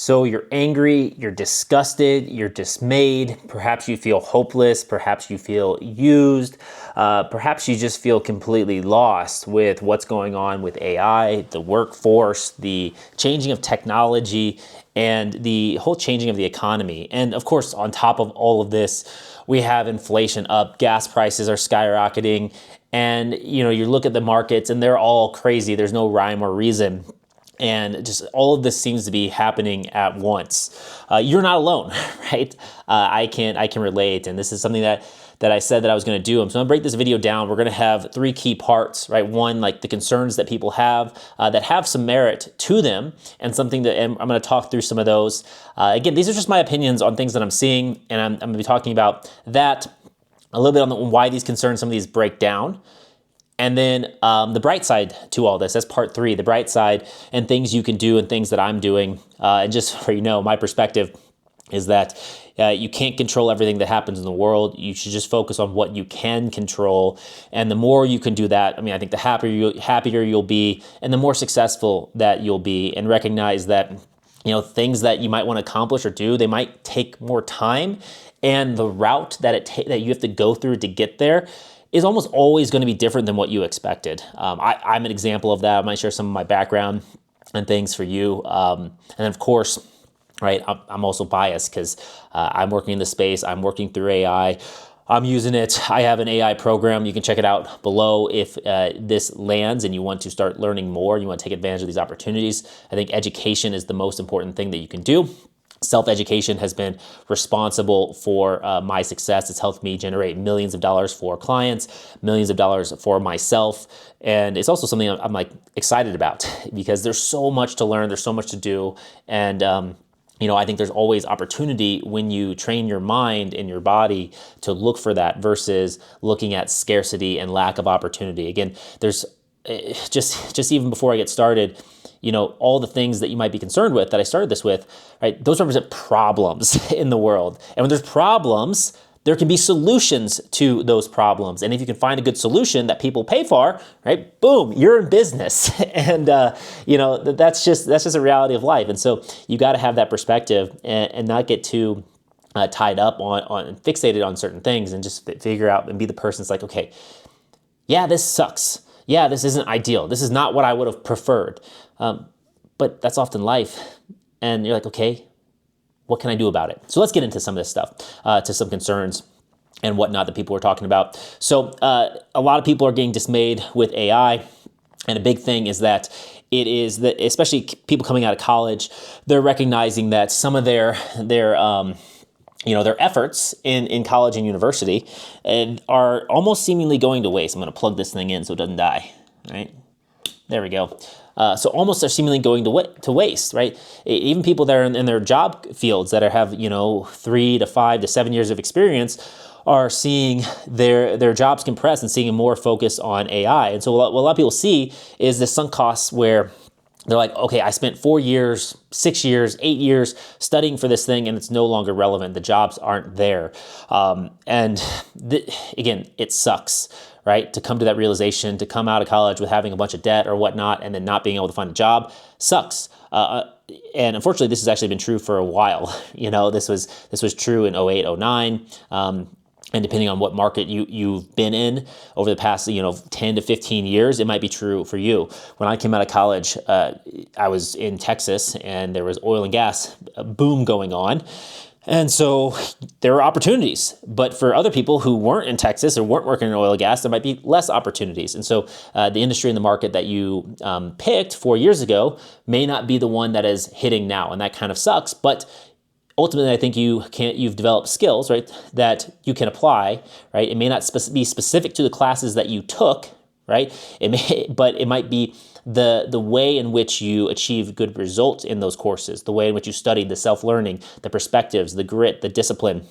So you're angry, you're disgusted, you're dismayed, perhaps you feel hopeless, perhaps you feel used, perhaps you just feel completely lost with what's going on with AI, the workforce, the changing of technology, and the whole changing of the economy. And of course, on top of all of this, we have inflation up, gas prices are skyrocketing, and you look at the markets and they're all crazy. There's no rhyme or reason. And just all of this seems to be happening at once. You're not alone, right? I can relate, and this is something that I said that I was going to do. So I'm going to break this video down. We're going to have three key parts, right? One, like the concerns that people have that have some merit to them, and something that I'm going to talk through some of those. Again, these are just my opinions on things that I'm seeing, and I'm going to be talking about that a little bit on why these concerns, some of these break down. And then the bright side to all this, that's part three, the bright side and things you can do and things that I'm doing. And just for my perspective is that you can't control everything that happens in the world. You should just focus on what you can control. And the more you can do that, I think the happier you'll be and the more successful that you'll be, and recognize that things that you might want to accomplish or do, they might take more time, and the route that you have to go through to get there is almost always going to be different than what you expected. I'm an example of that. I might share some of my background and things for you. And then of course, right, I'm also biased because I'm working in the space. I'm working through AI. I'm using it. I have an AI program. You can check it out below if this lands and you want to start learning more, you want to take advantage of these opportunities. I think education is the most important thing that you can do. Self-education has been responsible for my success. It's helped me generate millions of dollars for clients, millions of dollars for myself. And it's also something I'm excited about because there's so much to learn. There's so much to do. And, I think there's always opportunity when you train your mind and your body to look for that versus looking at scarcity and lack of opportunity. Again, there's just even before I get started, all the things that you might be concerned with that I started this with, right? Those represent problems in the world. And when there's problems, there can be solutions to those problems. And if you can find a good solution that people pay for, right? Boom, you're in business. And, that's just a reality of life. And so you got to have that perspective and not get too tied up on fixated on certain things, and just figure out and be the person that's like, okay, yeah, this sucks. Yeah, this isn't ideal. This is not what I would have preferred. But that's often life. And you're like, okay, what can I do about it? So let's get into some of this stuff, to some concerns and whatnot that people are talking about. So a lot of people are getting dismayed with AI. And a big thing is that it is that, especially people coming out of college, they're recognizing that some of their efforts in college and university are almost seemingly going to waste. I'm going to plug this thing in so it doesn't die, right? There we go. So almost are seemingly going to waste, right? Even people that are in their job fields that have 3 to 5 to 7 years of experience are seeing their jobs compress and seeing a more focus on AI. And so what a lot of people see is the sunk costs where they're like, okay, I spent 4 years, 6 years, 8 years studying for this thing, and it's no longer relevant. The jobs aren't there. Again, it sucks, right? To come to that realization, to come out of college with having a bunch of debt or whatnot, and then not being able to find a job sucks. And unfortunately, this has actually been true for a while. This was true in 08, 09. And depending on what market you've been in over the past 10 to 15 years, it might be true for you. When I came out of college, I was in Texas, and there was oil and gas boom going on. And so there were opportunities, but for other people who weren't in Texas or weren't working in oil and gas, there might be less opportunities. And so the industry and the market that you picked 4 years ago may not be the one that is hitting now, and that kind of sucks. But ultimately, I think you've developed skills, right, that you can apply, right? It may not be specific to the classes that you took, right? But it might be the way in which you achieve good results in those courses, the way in which you studied, the self-learning, the perspectives, the grit, the discipline,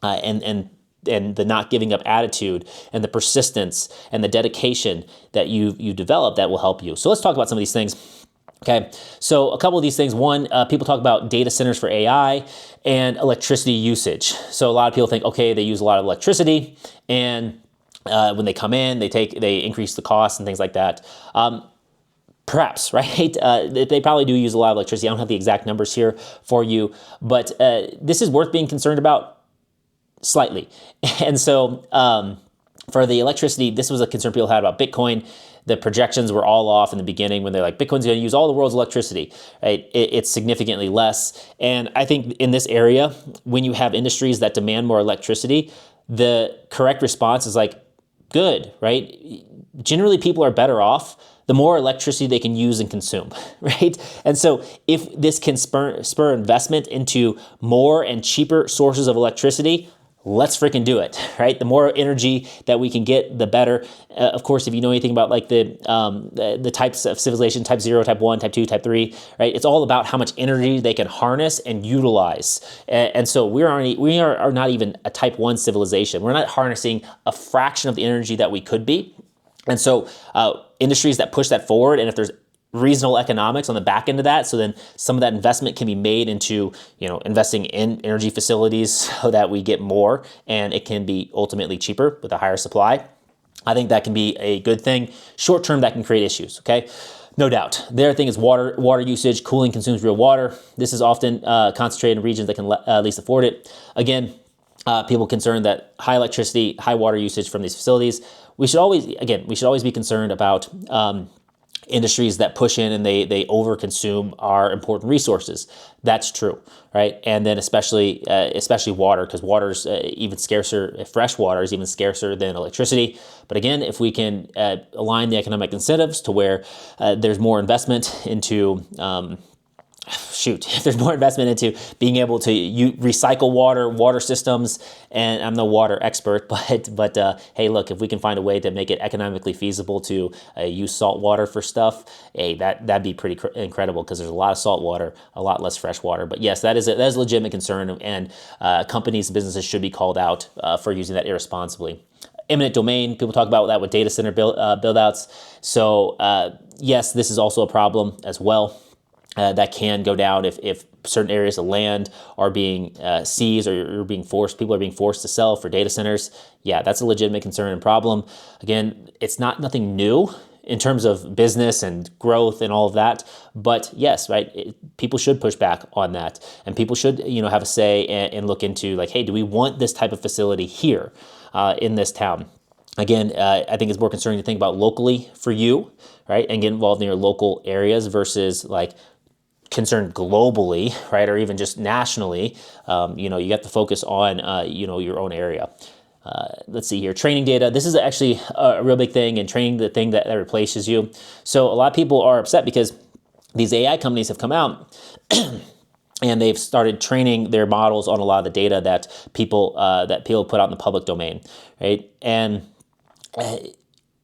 and the not giving up attitude, and the persistence and the dedication that you develop that will help you. So let's talk about some of these things. Okay, so a couple of these things. One, people talk about data centers for AI and electricity usage. So a lot of people think, okay, they use a lot of electricity, and when they come in, they increase the cost and things like that. Perhaps, right? They probably do use a lot of electricity. I don't have the exact numbers here for you, but this is worth being concerned about slightly. And so for the electricity, this was a concern people had about Bitcoin. The projections were all off in the beginning when they're like, Bitcoin's going to use all the world's electricity, right? It's significantly less. And I think in this area, when you have industries that demand more electricity, the correct response is like, good, right? Generally, people are better off the more electricity they can use and consume, right? And so if this can spur investment into more and cheaper sources of electricity, let's freaking do it, right? The more energy that we can get, the better. Of course, if you know anything about like the types of civilization, type 0, type 1, type 2, type 3, right? It's all about how much energy they can harness and utilize. And so we are not even a type 1 civilization. We're not harnessing a fraction of the energy that we could be. And so industries that push that forward, and if there's reasonable economics on the back end of that, so then some of that investment can be made into, investing in energy facilities so that we get more and it can be ultimately cheaper with a higher supply. I think that can be a good thing. Short term, that can create issues, okay? No doubt. The other thing is water usage. Cooling consumes real water. This is often concentrated in regions that can at least afford it. Again, people concerned that high electricity, high water usage from these facilities. We should always be concerned about industries that push in and they overconsume our important resources. That's true, right? And then especially water, because water's even scarcer. Fresh water is even scarcer than electricity. But again, if we can align the economic incentives to where there's more investment into if there's more investment into being able to recycle water systems, and I'm no water expert, but hey, look, if we can find a way to make it economically feasible to use salt water for stuff, hey, that'd be pretty incredible, because there's a lot of salt water, a lot less fresh water. But yes, that is a legitimate concern, and companies and businesses should be called out for using that irresponsibly. Eminent domain, people talk about that with data center build-outs. So yes, this is also a problem as well. That can go down if certain areas of land are being seized, or people are being forced to sell for data centers. Yeah, that's a legitimate concern and problem. Again, it's nothing new in terms of business and growth and all of that. But yes, right, people should push back on that, and people should have a say and look into like, hey, do we want this type of facility here in this town? Again, I think it's more concerning to think about locally for you, right, and get involved in your local areas versus like concerned globally, right, or even just nationally. You have to focus on your own area. Let's see here, training data. This is actually a real big thing, and training the thing that replaces you. So a lot of people are upset because these AI companies have come out and they've started training their models on a lot of the data that people put out in the public domain, right? And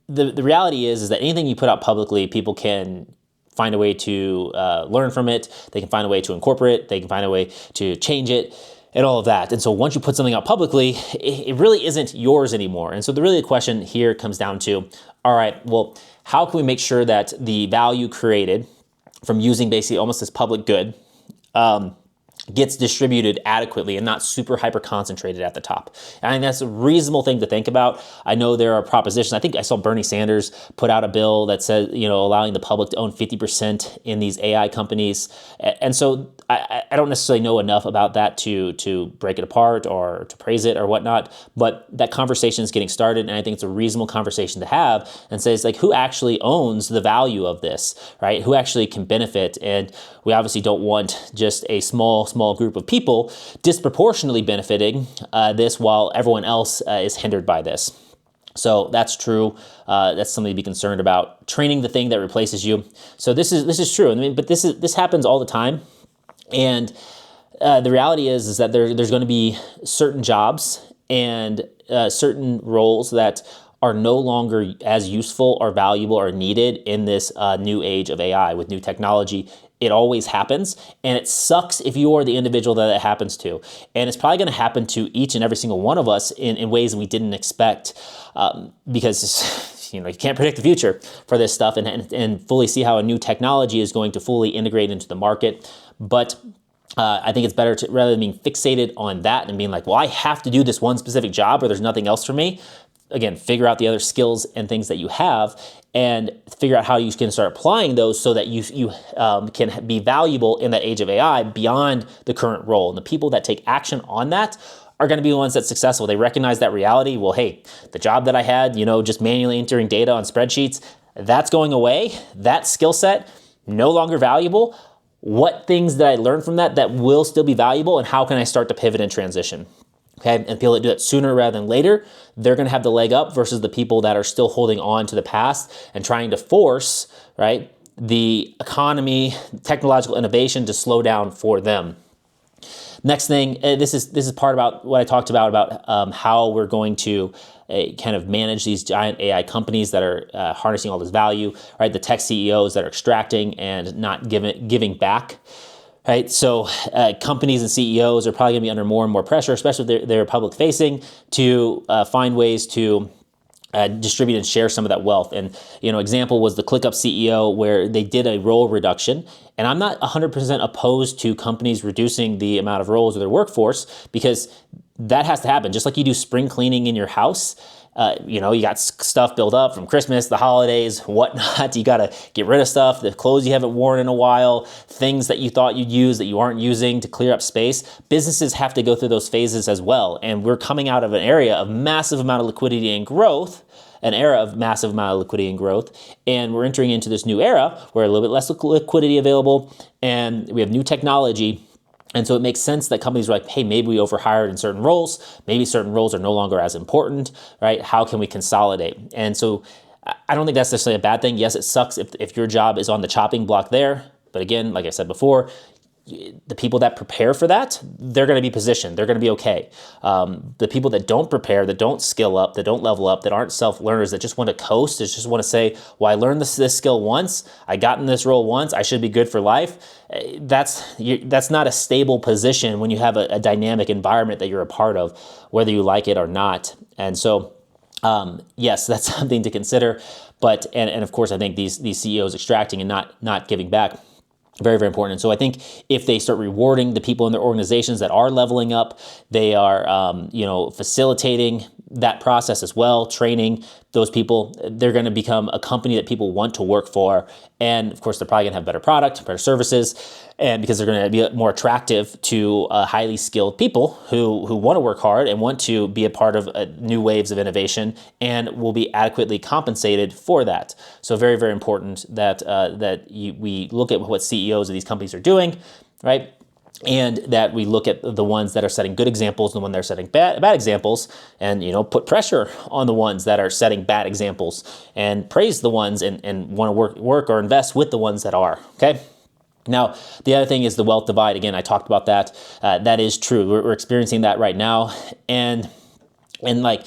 the reality is that anything you put out publicly, people can find a way to learn from it. They can find a way to incorporate it. They can find a way to change it and all of that. And so once you put something out publicly, it really isn't yours anymore. And so the question here comes down to, all right, well, how can we make sure that the value created from using basically almost this public good gets distributed adequately and not super hyper concentrated at the top? And I think that's a reasonable thing to think about. I know there are propositions. I think I saw Bernie Sanders put out a bill that said, allowing the public to own 50% in these AI companies. And so I don't necessarily know enough about that to break it apart or to praise it or whatnot, but that conversation is getting started, and I think it's a reasonable conversation to have, and say, it's like, who actually owns the value of this, right? Who actually can benefit? And we obviously don't want just a small group of people disproportionately benefiting this while everyone else is hindered by this. So that's true. That's something to be concerned about. Training the thing that replaces you. So this is true. I mean, but this happens all the time. And the reality is that there's going to be certain jobs and certain roles that are no longer as useful or valuable or needed in this new age of AI with new technology. It always happens, and it sucks if you are the individual that it happens to. And it's probably going to happen to each and every single one of us in ways we didn't expect, because you can't predict the future for this stuff and fully see how a new technology is going to fully integrate into the market. But I think it's better to, rather than being fixated on that and being like, well, I have to do this one specific job or there's nothing else for me, again, figure out the other skills and things that you have and figure out how you can start applying those so that you can be valuable in that age of AI beyond the current role. And the people that take action on that are going to be the ones that's successful. They recognize that reality. Well, hey, the job that I had, just manually entering data on spreadsheets, that's going away. That skill set, no longer valuable. What things did I learn from that will still be valuable, and how can I start to pivot and transition? Okay, and people that do it sooner rather than later, they're going to have the leg up versus the people that are still holding on to the past and trying to force, right, the economy, technological innovation to slow down for them. Next thing, this is part about what I talked about how we're going to kind of manage these giant AI companies that are harnessing all this value, right? The tech CEOs that are extracting and not giving back. Right, so companies and CEOs are probably going to be under more and more pressure, especially if they're public facing, to find ways to distribute and share some of that wealth. And example was the ClickUp CEO, where they did a role reduction. And I'm not 100% opposed to companies reducing the amount of roles of their workforce, because that has to happen. Just like you do spring cleaning in your house. You got stuff built up from Christmas, the holidays, whatnot. You got to get rid of stuff, the clothes you haven't worn in a while, things that you thought you'd use that you aren't using to clear up space. Businesses have to go through those phases as well. And we're coming out of an area of massive amount of liquidity and growth, and we're entering into this new era where a little bit less liquidity available, and we have new technology. And so it makes sense that companies are like, hey, maybe we overhired in certain roles. Maybe certain roles are no longer as important, right? How can we consolidate? And so I don't think that's necessarily a bad thing. Yes, it sucks if your job is on the chopping block there. But again, like I said before, the people that prepare for that, they're going to be positioned. They're going to be okay. The people that don't prepare, that don't skill up, that don't level up, that aren't self-learners, that just want to coast, that just want to say, well, I learned this skill once, I got in this role once, I should be good for life. That's not a stable position when you have a dynamic environment that you're a part of, whether you like it or not. And so, yes, that's something to consider. But and of course, I think these CEOs extracting and not giving back, very, very important. And so I think if they start rewarding the people in their organizations that are leveling up, they are, facilitating that process as well, training those people, they're going to become a company that people want to work for. And of course, they're probably going to have better product, better services, and because they're going to be more attractive to highly skilled people who want to work hard and want to be a part of new waves of innovation, and will be adequately compensated for that. So very, very important that we look at what CEOs of these companies are doing, right? And that we look at the ones that are setting good examples and the ones that are setting bad examples, and put pressure on the ones that are setting bad examples, and praise the ones and want to work or invest with the ones that are. Okay. Now, the other thing is the wealth divide. Again, I talked about that. That is true. We're experiencing that right now, and like,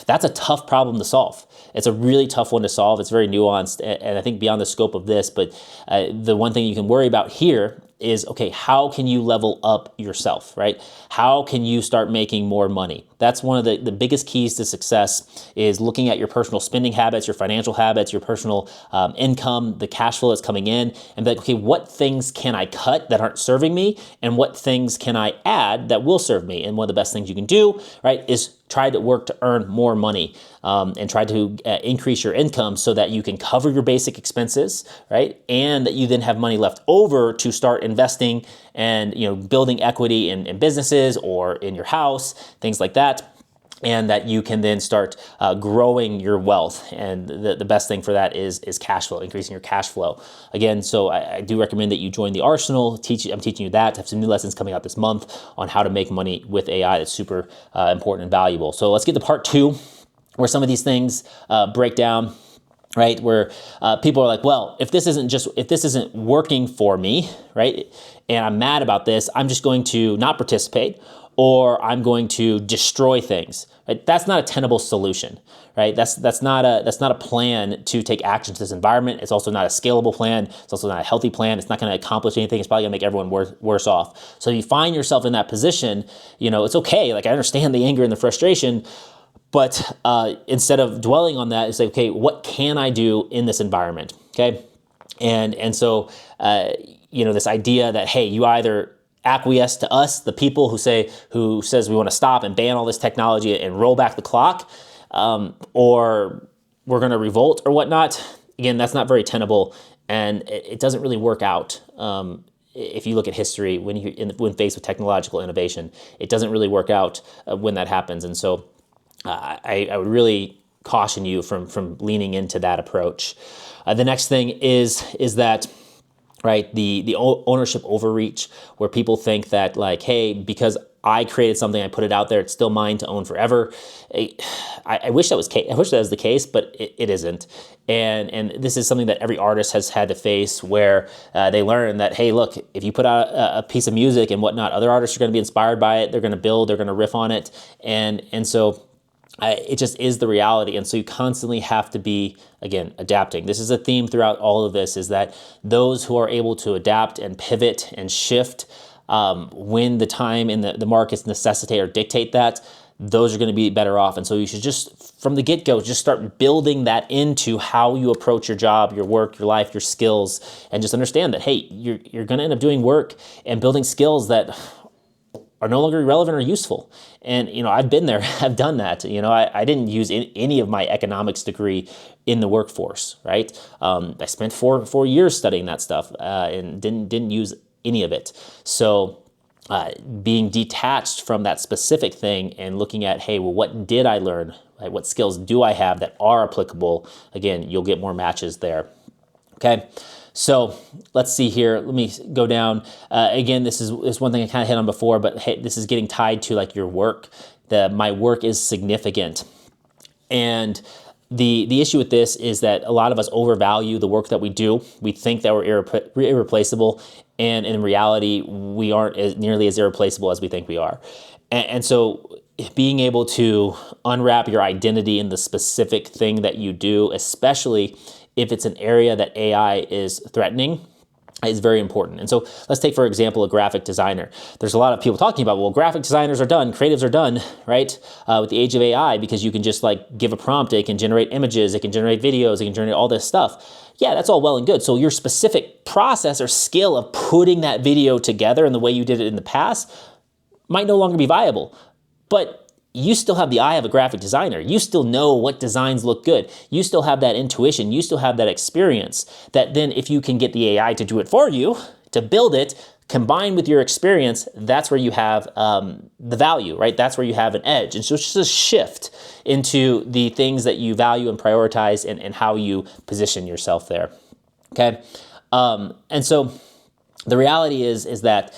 that's a tough problem to solve. It's a really tough one to solve. It's very nuanced, and I think beyond the scope of this. But the one thing you can worry about here is, okay, how can you level up yourself, right? How can you start making more money? That's one of the biggest keys to success, is looking at your personal spending habits, your financial habits, your personal income, the cash flow that's coming in, and be like, okay, what things can I cut that aren't serving me, and what things can I add that will serve me? And one of the best things you can do, right, is try to work to earn more money, and try to increase your income so that you can cover your basic expenses, right? And that you then have money left over to start investing and building equity in businesses or in your house, things like that. And that you can then start growing your wealth. And the best thing for that is cash flow, increasing your cash flow. Again, so I do recommend that you join the Arsenal. I'm teaching you that. I have some new lessons coming out this month on how to make money with AI. That's super important and valuable. So let's get to part 2, where some of these things break down, right? Where people are like, well, if this isn't working for me, right, and I'm mad about this, I'm just going to not participate, or I'm going to destroy things. Right? That's not a tenable solution, right? That's not a plan to take action to this environment. It's also not a scalable plan. It's also not a healthy plan. It's not going to accomplish anything. It's probably going to make everyone worse off. So if you find yourself in that position, it's okay. Like, I understand the anger and the frustration, but instead of dwelling on that, it's like, okay, what can I do in this environment? Okay, and so this idea that, hey, you either acquiesce to us, the people who says we want to stop and ban all this technology and roll back the clock, or we're going to revolt or whatnot. Again, that's not very tenable, and it doesn't really work out. If you look at history, when faced with technological innovation, it doesn't really work out when that happens. And so I would really caution you from leaning into that approach. The next thing is that, right, the ownership overreach, where people think that, like, hey, because I created something, I put it out there, it's still mine to own forever. I wish that was the case, but it isn't. And this is something that every artist has had to face, where they learn that, hey, look, if you put out a piece of music and whatnot, other artists are going to be inspired by it. They're going to build, they're going to riff on it, and so it just is the reality. And so you constantly have to be, again, adapting. This is a theme throughout all of this, is that those who are able to adapt and pivot and shift when the time and the markets necessitate or dictate that, those are going to be better off. And so you should just, from the get-go, just start building that into how you approach your job, your work, your life, your skills, and just understand that, hey, you're going to end up doing work and building skills that are no longer relevant or useful. And, I've been there, I've done that. I didn't use any of my economics degree in the workforce, right? I spent four years studying that stuff and didn't use any of it. So being detached from that specific thing and looking at, hey, well, what did I learn? Right? What skills do I have that are applicable? Again, you'll get more matches there. Okay. So let's see here. Let me go down. Again, this is one thing I kind of hit on before, but hey, this is getting tied to like your work. My work is significant. And the issue with this is that a lot of us overvalue the work that we do. We think that we're irreplaceable, and in reality, we aren't nearly as irreplaceable as we think we are. And so being able to unwrap your identity in the specific thing that you do, especially if it's an area that AI is threatening, is very important. And so let's take, for example, a graphic designer. There's a lot of people talking about, well, graphic designers are done, creatives are done, right? With the age of AI, because you can just like give a prompt, it can generate images, it can generate videos, it can generate all this stuff. Yeah, that's all well and good. So your specific process or skill of putting that video together in the way you did it in the past might no longer be viable. But you still have the eye of a graphic designer. You still know what designs look good. You still have that intuition. You still have that experience that then if you can get the AI to do it for you, to build it, combined with your experience, that's where you have the value, right? That's where you have an edge. And so it's just a shift into the things that you value and prioritize and how you position yourself there, okay? And so the reality is that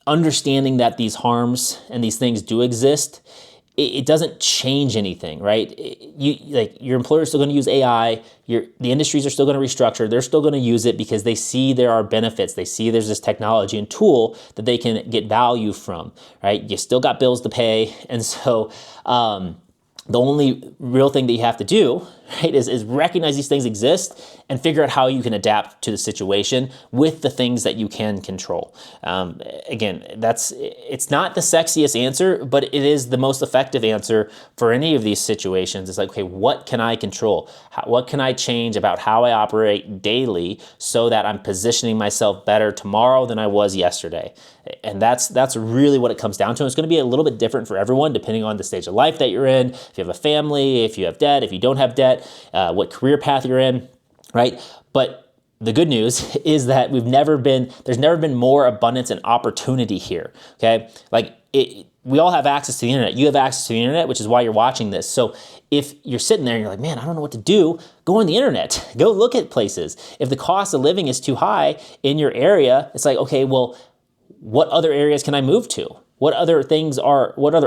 understanding that these harms and these things do exist, it doesn't change anything, right? Your employer is still going to use AI. The industries are still going to restructure. They're still going to use it because they see there are benefits. They see there's this technology and tool that they can get value from, right? You still got bills to pay, and so the only real thing that you have to do, right, is recognize these things exist and figure out how you can adapt to the situation with the things that you can control. Again, it's not the sexiest answer, but it is the most effective answer for any of these situations. It's like, okay, what can I control? What can I change about how I operate daily so that I'm positioning myself better tomorrow than I was yesterday? And that's really what it comes down to. It's going to be a little bit different for everyone depending on the stage of life that you're in, if you have a family, if you have debt, if you don't have debt, what career path you're in, right? But the good news is that there's never been more abundance and opportunity here, okay? We all have access to the internet. You have access to the internet, which is why you're watching this. So if you're sitting there and you're like, man, I don't know what to do, go on the internet. Go look at places. If the cost of living is too high in your area, it's like, okay, well, what other areas can I move to? What other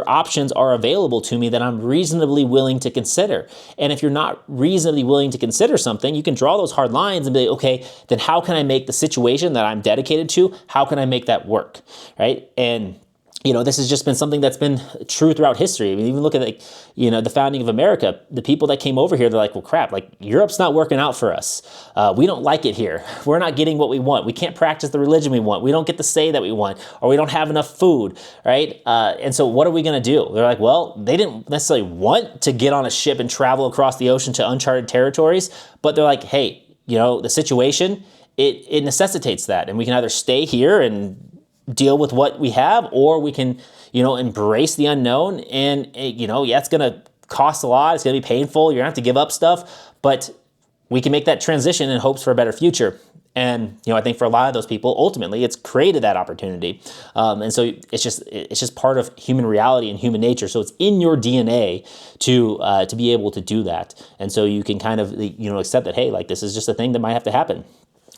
options are available to me that I'm reasonably willing to consider? And if you're not reasonably willing to consider something, you can draw those hard lines and be like, okay, then how can I make the situation that I'm dedicated to, how can I make that work, right? And this has just been something that's been true throughout history. I mean, even look at the founding of America. The people that came over here, they're like, well, crap, Europe's not working out for us. We don't like it here. We're not getting what we want. We can't practice the religion we want. We don't get the say that we want, or we don't have enough food, right? And so what are we going to do? They're like, well, they didn't necessarily want to get on a ship and travel across the ocean to uncharted territories, but they're like, hey, the situation, it necessitates that. And we can either stay here and deal with what we have, or we can, embrace the unknown. And, it's going to cost a lot. It's going to be painful. You're going to have to give up stuff, but we can make that transition in hopes for a better future. And I think for a lot of those people, ultimately, it's created that opportunity. And so it's just part of human reality and human nature. So it's in your DNA to be able to do that. And so you can kind of accept that, hey, like this is just a thing that might have to happen.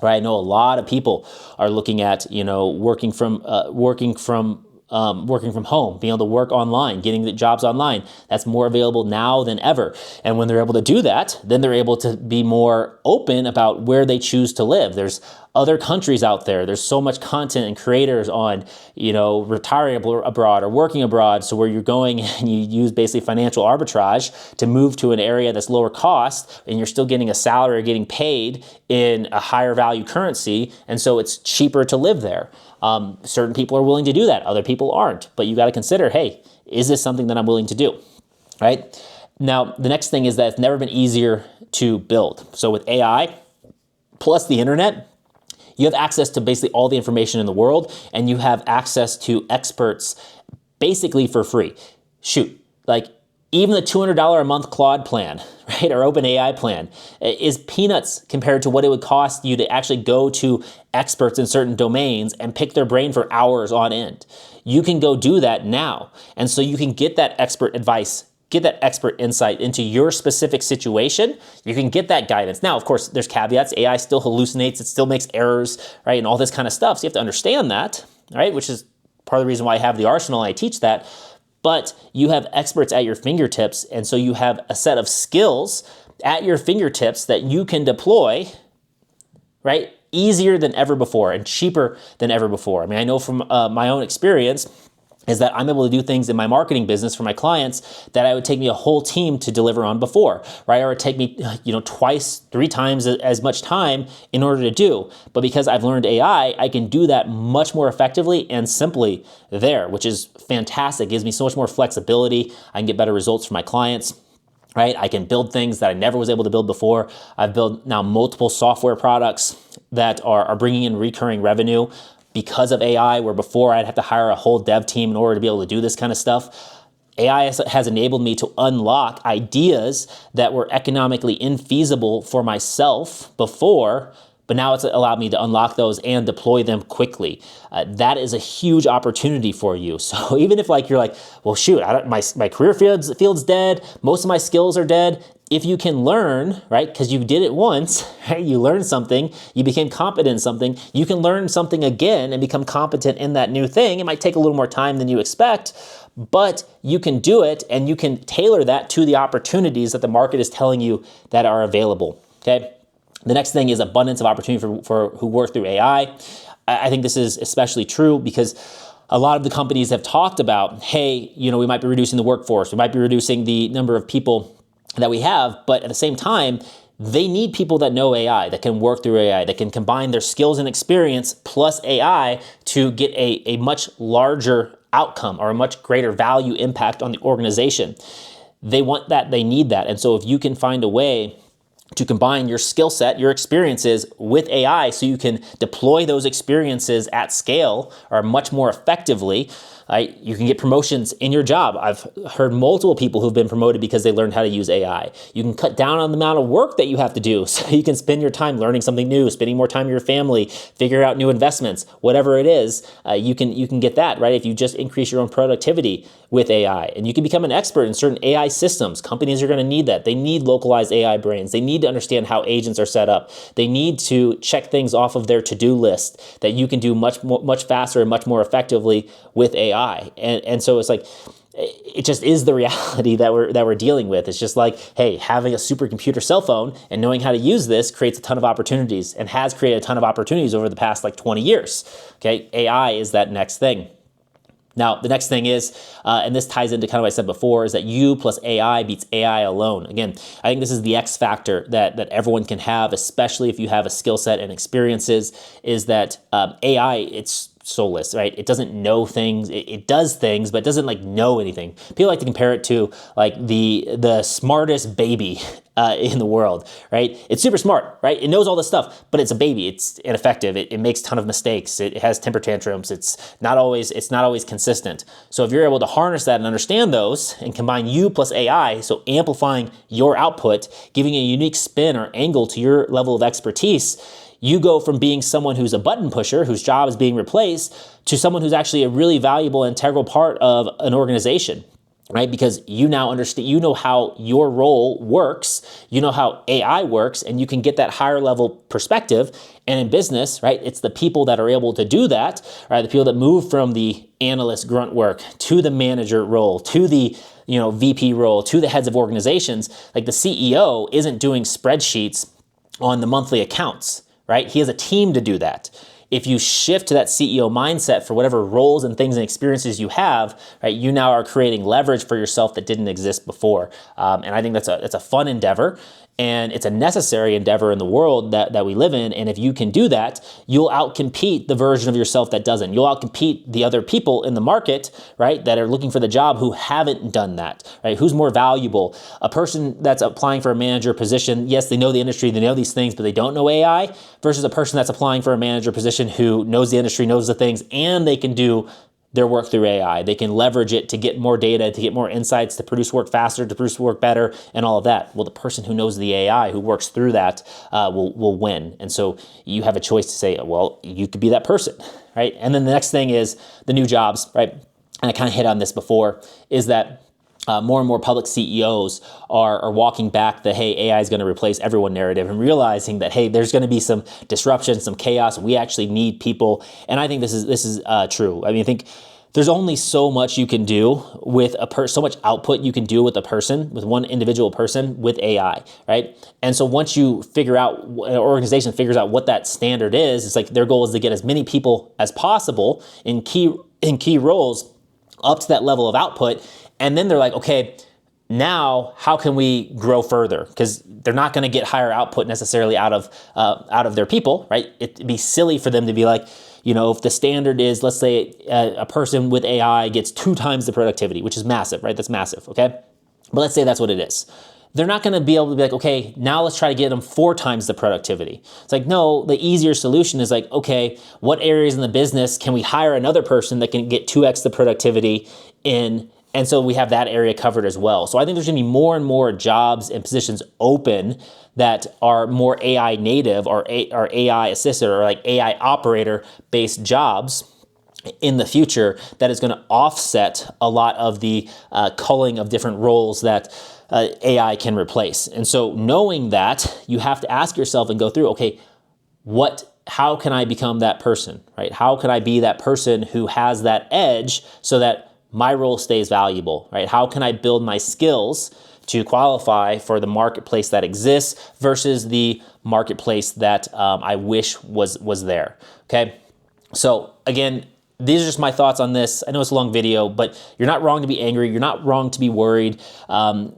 Right? I know a lot of people are looking at working from home, being able to work online, getting the jobs online. That's more available now than ever. And when they're able to do that, then they're able to be more open about where they choose to live. There's other countries out there. There's so much content and creators on, retiring abroad or working abroad. So where you're going and you use basically financial arbitrage to move to an area that's lower cost and you're still getting a salary or getting paid in a higher value currency. And so it's cheaper to live there. Certain people are willing to do that. Other people aren't. But you got to consider, hey, is this something that I'm willing to do? Right? Now, the next thing is that it's never been easier to build. So with AI plus the internet, you have access to basically all the information in the world, and you have access to experts basically for free. Shoot, like even the $200 a month Claude plan, right, or OpenAI plan is peanuts compared to what it would cost you to actually go to experts in certain domains and pick their brain for hours on end. You can go do that now. And so you can get that expert advice, get that expert insight into your specific situation. You can get that guidance. Now, of course, there's caveats. AI still hallucinates. It still makes errors, right, and all this kind of stuff. So you have to understand that, right, which is part of the reason why I have the arsenal and I teach that. But you have experts at your fingertips, and so you have a set of skills at your fingertips that you can deploy, right, easier than ever before and cheaper than ever before. I mean, I know from my own experience is that I'm able to do things in my marketing business for my clients that it would take me a whole team to deliver on before, right? Or it would take me, twice, 3 times as much time in order to do. But because I've learned AI, I can do that much more effectively and simply there, which is fantastic. It gives me so much more flexibility. I can get better results for my clients. Right? I can build things that I never was able to build before. I've built now multiple software products that are bringing in recurring revenue because of AI, where before I'd have to hire a whole dev team in order to be able to do this kind of stuff. AI has enabled me to unlock ideas that were economically infeasible for myself before, but now it's allowed me to unlock those and deploy them quickly. That is a huge opportunity for you. So even if you're like, well, shoot, my career field's dead, most of my skills are dead. If you can learn, right, because you did it once, right, you learned something, you became competent in something, you can learn something again and become competent in that new thing. It might take a little more time than you expect, but you can do it and you can tailor that to the opportunities that the market is telling you that are available, okay? The next thing is abundance of opportunity for who work through AI. I think this is especially true because a lot of the companies have talked about, hey, we might be reducing the workforce, we might be reducing the number of people that we have, but at the same time, they need people that know AI, that can work through AI, that can combine their skills and experience plus AI to get a much larger outcome or a much greater value impact on the organization. They want that, they need that. And so if you can find a way to combine your skill set, your experiences with AI so you can deploy those experiences at scale or much more effectively, you can get promotions in your job. I've heard multiple people who've been promoted because they learned how to use AI. You can cut down on the amount of work that you have to do so you can spend your time learning something new, spending more time with your family, figure out new investments, whatever it is, you can get that, right? If you just increase your own productivity with AI. And you can become an expert in certain AI systems. Companies are going to need that. They need localized AI brains. They need to understand how agents are set up. They need to check things off of their to-do list that you can do much faster and much more effectively with AI. And so it's like, it just is the reality that we're dealing with. It's just like, hey, having a supercomputer cell phone and knowing how to use this creates a ton of opportunities and has created a ton of opportunities over the past 20 years. Okay, AI is that next thing. Now, the next thing is, and this ties into kind of what I said before, is that you plus AI beats AI alone. Again, I think this is the X factor that everyone can have, especially if you have a skill set and experiences, is that AI, it's soulless, right? It doesn't know things. It does things, but it doesn't like know anything. People like to compare it to like the smartest baby in the world, right? It's super smart, right? It knows all this stuff, but it's a baby. It's ineffective. It makes a ton of mistakes. It has temper tantrums. It's not always consistent. So if you're able to harness that and understand those and combine you plus AI, so amplifying your output, giving a unique spin or angle to your level of expertise, you go from being someone who's a button pusher, whose job is being replaced, to someone who's actually a really valuable, integral part of an organization, right? Because you now understand, you know how your role works, you know how AI works, and you can get that higher level perspective. And in business, right, it's the people that are able to do that, right? The people that move from the analyst grunt work to the manager role, to the VP role, to the heads of organizations. Like the CEO isn't doing spreadsheets on the monthly accounts, right? He has a team to do that. If you shift to that CEO mindset for whatever roles and things and experiences you have, right, you now are creating leverage for yourself that didn't exist before. And I think that's a fun endeavor. And it's a necessary endeavor in the world that we live in. And if you can do that, you'll outcompete the version of yourself that doesn't. You'll outcompete the other people in the market, right, that are looking for the job who haven't done that, right? Who's more valuable? A person that's applying for a manager position, yes, they know the industry, they know these things, but they don't know AI, versus a person that's applying for a manager position who knows the industry, knows the things, and they can do their work through AI. They can leverage it to get more data, to get more insights, to produce work faster, to produce work better, and all of that. Well, the person who knows the AI, who works through that, will win. And so you have a choice to say, well, you could be that person, right? And then the next thing is the new jobs, right? And I kind of hit on this before, is that more and more public CEOs are walking back the, hey, AI is going to replace everyone narrative, and realizing that, hey, there's going to be some disruption, some chaos. We actually need people. And I think this is true. I mean, I think there's only so much you can do with so much output you can do with a person, with one individual person with AI, right? And so once you figure out, an organization figures out what that standard is, it's like their goal is to get as many people as possible in key roles up to that level of output. And then they're like, okay, now how can we grow further? Because they're not going to get higher output necessarily out of their people, right? It'd be silly for them to be like, if the standard is, let's say a person with AI gets 2 times the productivity, which is massive, right? That's massive, okay? But let's say that's what it is. They're not going to be able to be like, okay, now let's try to get them 4 times the productivity. It's like, no, the easier solution is like, okay, what areas in the business can we hire another person that can get 2x the productivity in? And so we have that area covered as well. So I think there's going to be more and more jobs and positions open that are more AI native or AI assisted or like AI operator based jobs in the future that is going to offset a lot of the culling of different roles that AI can replace. And so knowing that, you have to ask yourself and go through, okay, how can I become that person, right? How can I be that person who has that edge so that my role stays valuable, right? How can I build my skills to qualify for the marketplace that exists versus the marketplace that I wish was there, okay? So again, these are just my thoughts on this. I know it's a long video, but you're not wrong to be angry. You're not wrong to be worried, but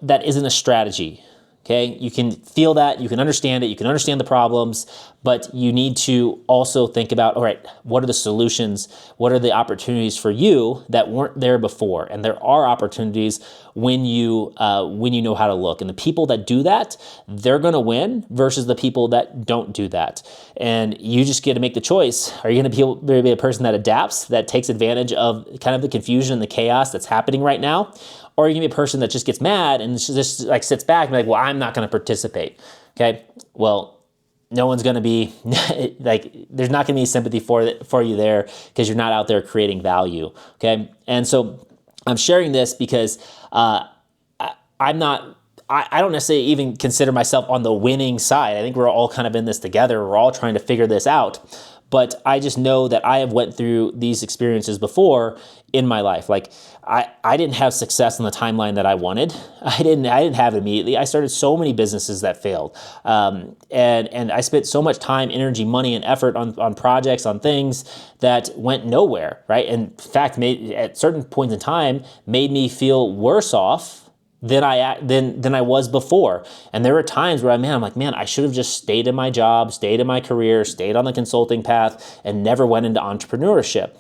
that isn't a strategy. Okay, you can feel that, you can understand it, you can understand the problems, but you need to also think about, all right, what are the solutions? What are the opportunities for you that weren't there before? And there are opportunities when you know how to look. And the people that do that, they're going to win versus the people that don't do that. And you just get to make the choice. Are you going to be a person that adapts, that takes advantage of kind of the confusion and the chaos that's happening right now? Or are you going to be a person that just gets mad and just like sits back and be like, well, I'm not going to participate. Okay. Well, no one's going to be like, there's not going to be sympathy for you there because you're not out there creating value. Okay. And so I'm sharing this because I don't necessarily even consider myself on the winning side. I think we're all kind of in this together. We're all trying to figure this out. But I just know that I have went through these experiences before in my life. Like I didn't have success in the timeline that I wanted. I didn't have it immediately. I started so many businesses that failed. And I spent so much time, energy, money, and effort on projects, on things that went nowhere, right? And in fact, at certain points in time, made me feel worse off than I was before. And there were times where I'm like, man, I should have just stayed in my job, stayed in my career, stayed on the consulting path, and never went into entrepreneurship.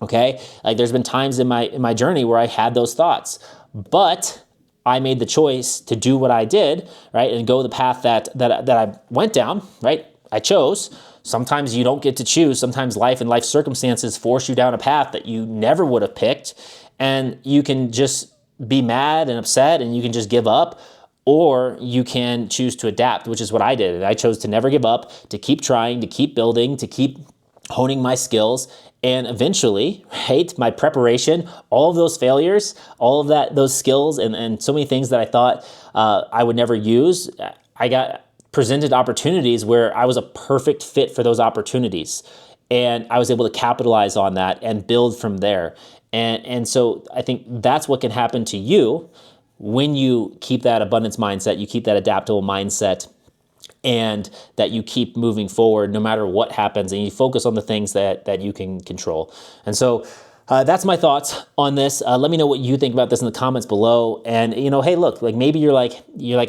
Okay, like there's been times in my journey where I had those thoughts, but I made the choice to do what I did, right, and go the path that I went down, right? I chose. Sometimes you don't get to choose. Sometimes life and life circumstances force you down a path that you never would have picked, and you can just be mad and upset and you can just give up, or you can choose to adapt, which is what I did. And I chose to never give up, to keep trying, to keep building, to keep honing my skills. And eventually, right, my preparation, all of those failures, all of those skills and so many things that I thought I would never use, I got presented opportunities where I was a perfect fit for those opportunities. And I was able to capitalize on that and build from there. And so I think that's what can happen to you when you keep that abundance mindset, you keep that adaptable mindset, and that you keep moving forward no matter what happens, and you focus on the things that you can control. And so that's my thoughts on this. Let me know what you think about this in the comments below. And hey, look, like maybe you're like,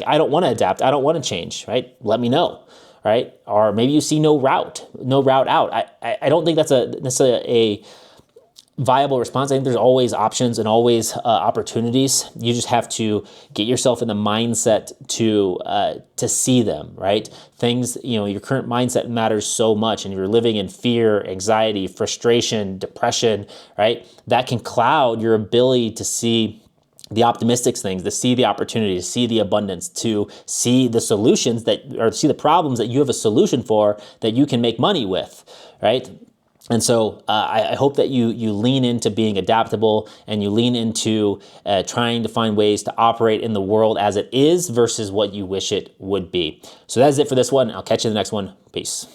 I don't want to adapt, I don't want to change, right? Let me know. Right? Or maybe you see no route out. I don't think that's necessarily a viable response. I think there's always options and always opportunities. You just have to get yourself in the mindset to see them, right? Things, your current mindset matters so much, and you're living in fear, anxiety, frustration, depression, right? That can cloud your ability to see the optimistic things, to see the opportunity, to see the abundance, to see the solutions or see the problems that you have a solution for that you can make money with, right? And so I hope that you lean into being adaptable, and you lean into trying to find ways to operate in the world as it is versus what you wish it would be. So that is it for this one. I'll catch you in the next one. Peace.